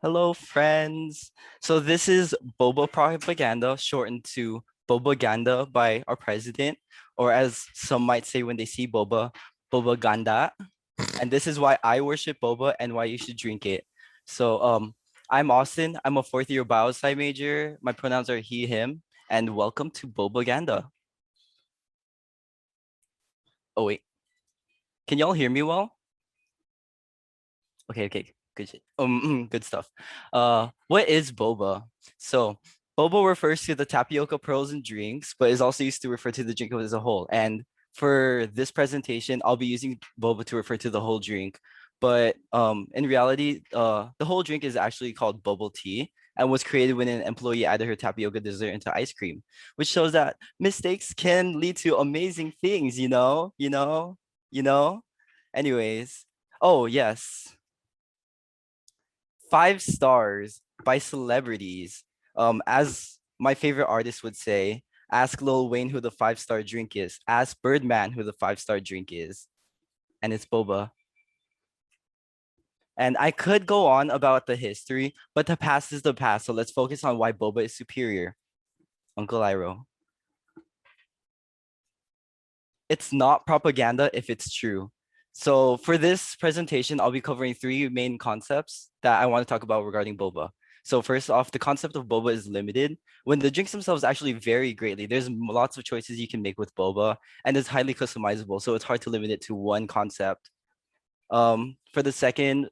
Hello, friends. So this is Boba propaganda, shortened to Bobaganda by our president, or as some might say when they see Boba, Bobaganda. And this is why I worship Boba and why you should drink it. So I'm Austin. I'm a fourth year biosci major. My pronouns are he, him, and welcome to Bobaganda. Oh wait, can y'all hear me well? Okay, good shit. Good stuff. What is boba? So, boba refers to the tapioca pearls and drinks, but is also used to refer to the drink as a whole. And for this presentation, I'll be using boba to refer to the whole drink. But in reality, the whole drink is actually called bubble tea and was created when an employee added her tapioca dessert into ice cream, which shows that mistakes can lead to amazing things. Anyways, oh yes. 5 stars by celebrities. As my favorite artist would say, ask Lil Wayne who the 5 star drink is. Ask Birdman who the 5 star drink is. And it's boba. And I could go on about the history, but the past is the past. So let's focus on why boba is superior. Uncle Iroh. It's not propaganda if it's true. So for this presentation, I'll be covering three main concepts that I want to talk about regarding boba. So first off, the concept of boba is limited when the drinks themselves actually vary greatly. There's lots of choices you can make with boba and it's highly customizable. So it's hard to limit it to one concept. For the second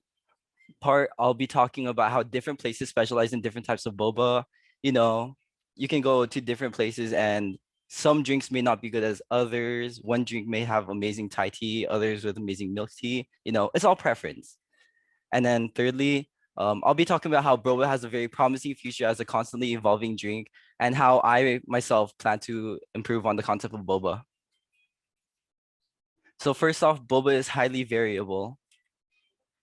part, I'll be talking about how different places specialize in different types of boba. You know, you can go to different places and some drinks may not be good as others. One drink may have amazing Thai tea, others with amazing milk tea. It's all preference. And then thirdly, I'll be talking about how boba has a very promising future as a constantly evolving drink and how I myself plan to improve on the concept of boba. So first off, boba is highly variable.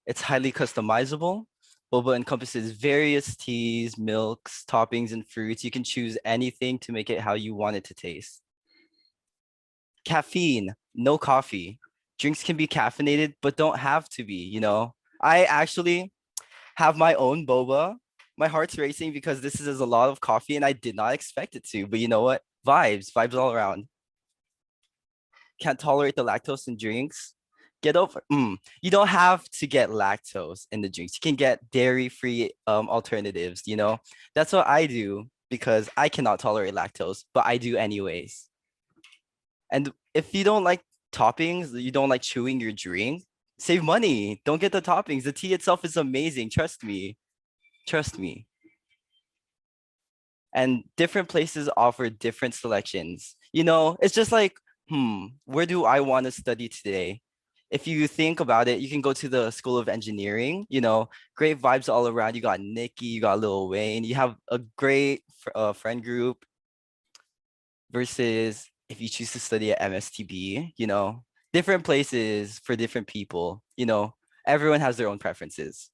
It's highly customizable. Boba encompasses various teas, milks, toppings, and fruits. You can choose anything to make it how you want it to taste. Caffeine, no coffee. Drinks can be caffeinated, but don't have to be. I actually have my own boba. My heart's racing because this is a lot of coffee and I did not expect it to. But you know what? Vibes all around. Can't tolerate the lactose in drinks. Get over. You don't have to get lactose in the drinks. You can get dairy-free alternatives. That's what I do because I cannot tolerate lactose, but I do anyways. And if you don't like toppings, you don't like chewing your drink, save money. Don't get the toppings. The tea itself is amazing. Trust me. Trust me. And different places offer different selections. It's just like, where do I want to study today? If you think about it, you can go to the School of Engineering, great vibes all around. You got Nikki, you got Lil Wayne, you have a great friend group versus if you choose to study at MSTB, different places for different people, everyone has their own preferences.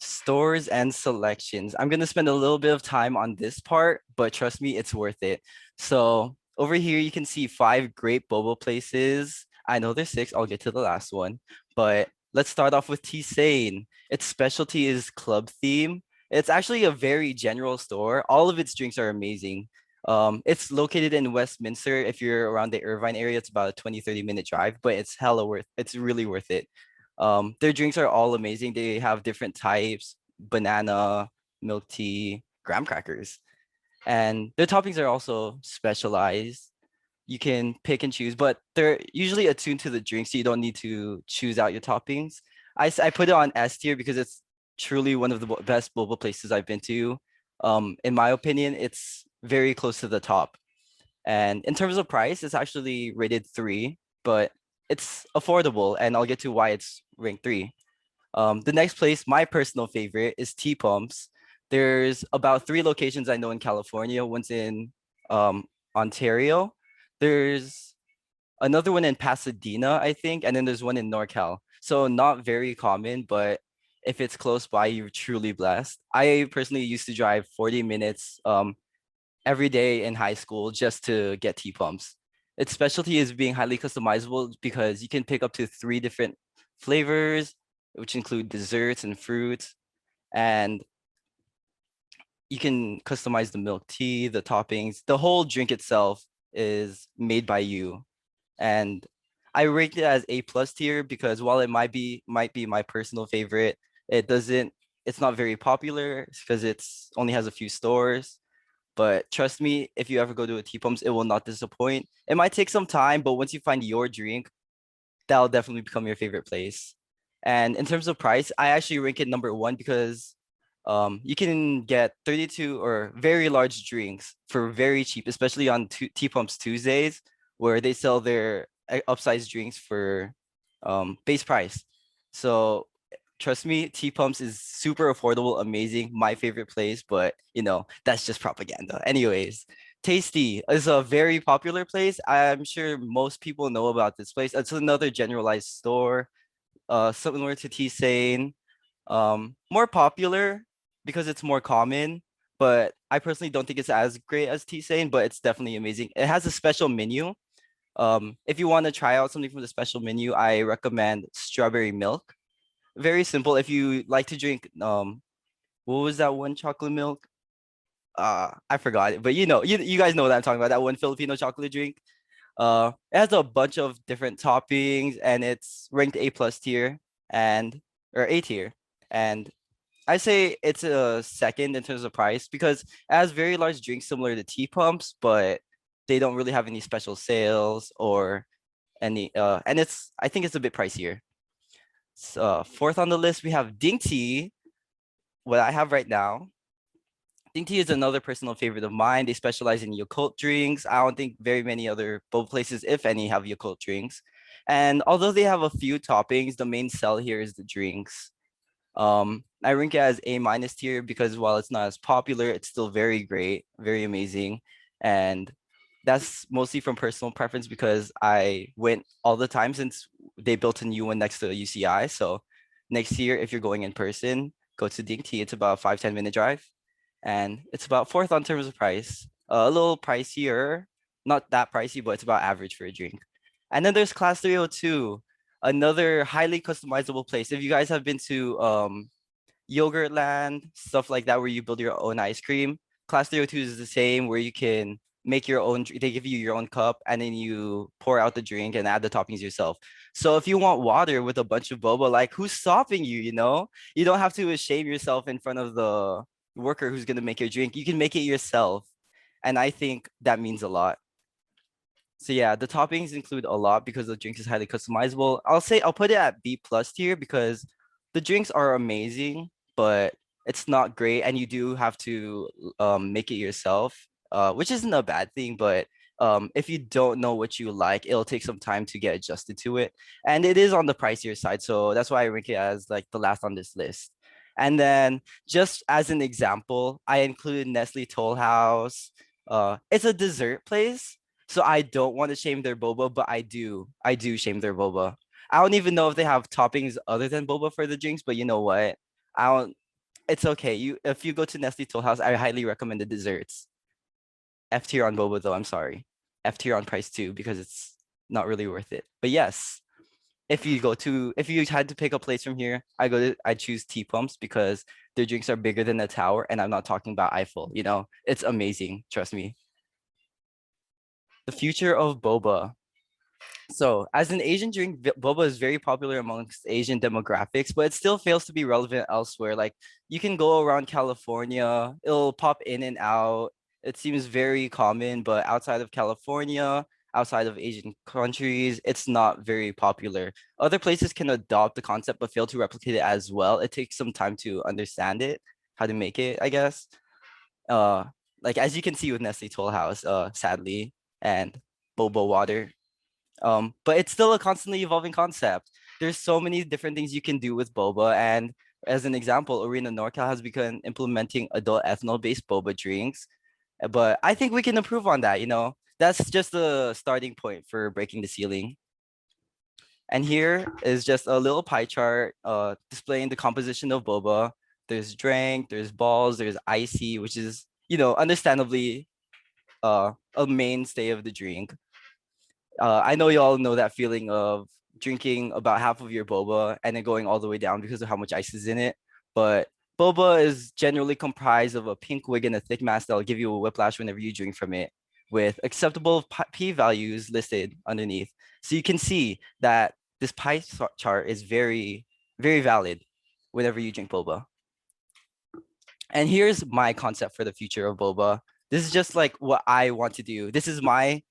Stores and selections. I'm gonna spend a little bit of time on this part, but trust me, it's worth it. So over here, you can see 5 great boba places. I know there's 6. I'll get to the last one, but let's start off with T Sane. Its specialty is club theme. It's actually a very general store. All of its drinks are amazing. It's located in Westminster. If you're around the Irvine area, it's about a 20-30 minute drive, but it's really worth it. Their drinks are all amazing. They have different types, banana, milk tea, graham crackers. And their toppings are also specialized. You can pick and choose, but they're usually attuned to the drink, so you don't need to choose out your toppings. I put it on S tier because it's truly one of the best boba places I've been to. In my opinion, it's very close to the top. And in terms of price, it's actually rated 3, but it's affordable, and I'll get to why it's ranked 3. The next place, my personal favorite, is Tea Pumps. There's about 3 locations I know in California. One's in Ontario. There's another one in Pasadena, I think, and then there's one in NorCal. So not very common, but if it's close by, you're truly blessed. I personally used to drive 40 minutes every day in high school just to get tea pumps. Its specialty is being highly customizable because you can pick up to 3 different flavors, which include desserts and fruits. And you can customize the milk tea, the toppings. The whole drink itself is made by you. And I rate it as A plus tier because while it might be my personal favorite, it doesn't it's not very popular because it's only has a few stores. But trust me, if you ever go to a tea pumps, it will not disappoint. It might take some time, but once you find your drink, that'll definitely become your favorite place. And in terms of price, I actually rank it number one because you can get 32 or very large drinks for very cheap, especially on Tea Pumps Tuesdays, where they sell their upsized drinks for base price. So trust me, Tea Pumps is super affordable, amazing, my favorite place, but that's just propaganda. Anyways, Tasty is a very popular place. I'm sure most people know about this place. It's another generalized store, similar to T Sane, more popular because it's more common. But I personally don't think it's as great as T Sane, but it's definitely amazing. It has a special menu. If you want to try out something from the special menu, I recommend strawberry milk. Very simple. If you like to drink, what was that one chocolate milk? I forgot it, but you guys know what I'm talking about. That one Filipino chocolate drink. It has a bunch of different toppings, and it's ranked A plus tier and or A tier. And I say it's a second in terms of price because it has very large drinks similar to tea pumps, but they don't really have any special sales or any. And I think it's a bit pricier. So, fourth on the list, we have Ding Tea. What I have right now, Ding Tea is another personal favorite of mine. They specialize in Yakult drinks. I don't think very many other boba places, if any, have Yakult drinks. And although they have a few toppings, the main sell here is the drinks. I rank it as A minus tier because while it's not as popular, it's still very great, very amazing. And that's mostly from personal preference because I went all the time since they built a new one next to UCI. So next year, if you're going in person, go to Ding Tea. It's about 5-10 minute drive. And it's about fourth on terms of price. A little pricier, not that pricey, but it's about average for a drink. And then there's Class 302, another highly customizable place. If you guys have been to Yogurt Land, stuff like that, where you build your own ice cream, Class 302 is the same, where you can make your own. They give you your own cup, and then you pour out the drink and add the toppings yourself. So if you want water with a bunch of boba, like who's stopping you? You don't have to shame yourself in front of the worker who's gonna make your drink. You can make it yourself, and I think that means a lot. So yeah, the toppings include a lot because the drink is highly customizable. I'll put it at B plus tier because the drinks are amazing, but it's not great, and you do have to make it yourself, which isn't a bad thing. But if you don't know what you like, it'll take some time to get adjusted to it, and it is on the pricier side. So that's why I rank it as like the last on this list. And then just as an example, I included Nestle Toll House. It's a dessert place, so I don't want to shame their boba, but I do. I do shame their boba. I don't even know if they have toppings other than boba for the drinks, but you know what? I don't. It's okay. If you go to Nestle Toll House, I highly recommend the desserts. F tier on boba though. I'm sorry. F tier on price too because it's not really worth it. But yes, if you had to pick a place from here, I choose Tea Pumps because their drinks are bigger than the tower, and I'm not talking about Eiffel. It's amazing. Trust me. The future of boba. So, as an Asian drink, boba is very popular amongst Asian demographics, but it still fails to be relevant elsewhere. Like, you can go around California, it'll pop in and out. It seems very common, but outside of California, outside of Asian countries, it's not very popular. Other places can adopt the concept but fail to replicate it as well. It takes some time to understand it, how to make it, I guess. Uh, like as you can see with Nestle Toll House, sadly, and boba water, but it's still a constantly evolving concept. There's so many different things you can do with boba. And as an example, Arena NorCal has begun implementing adult ethanol-based boba drinks. But I think we can improve on that. That's just the starting point for breaking the ceiling. And here is just a little pie chart displaying the composition of boba. There's drink, there's balls, there's icy, which is, understandably a mainstay of the drink. I know you all know that feeling of drinking about half of your boba and then going all the way down because of how much ice is in it. But boba is generally comprised of a pink wig and a thick mass that'll give you a whiplash whenever you drink from it, with acceptable p values listed underneath. So you can see that this pie chart is very, very valid whenever you drink boba. And here's my concept for the future of boba. This is just like what I want to do. This is my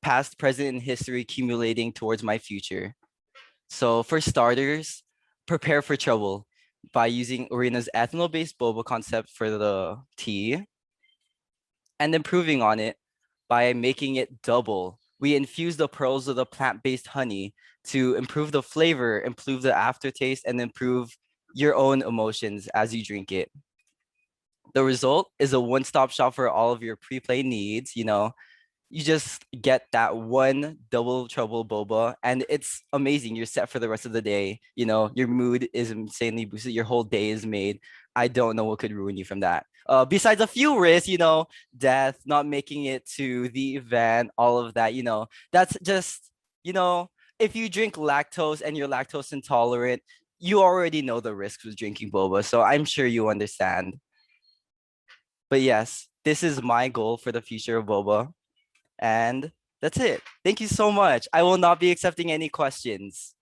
past, present, and history accumulating towards my future. So for starters, prepare for trouble by using Urina's ethanol-based boba concept for the tea and improving on it by making it double. We infuse the pearls of the plant-based honey to improve the flavor, improve the aftertaste, and improve your own emotions as you drink it. The result is a one-stop shop for all of your pre-play needs. You just get that one double trouble boba and it's amazing. You're set for the rest of the day. Your mood is insanely boosted. Your whole day is made. I don't know what could ruin you from that. Besides a few risks, death, not making it to the event, all of that, that's just, if you drink lactose and you're lactose intolerant, you already know the risks with drinking boba. So I'm sure you understand. But yes, this is my goal for the future of boba. And that's it. Thank you so much. I will not be accepting any questions.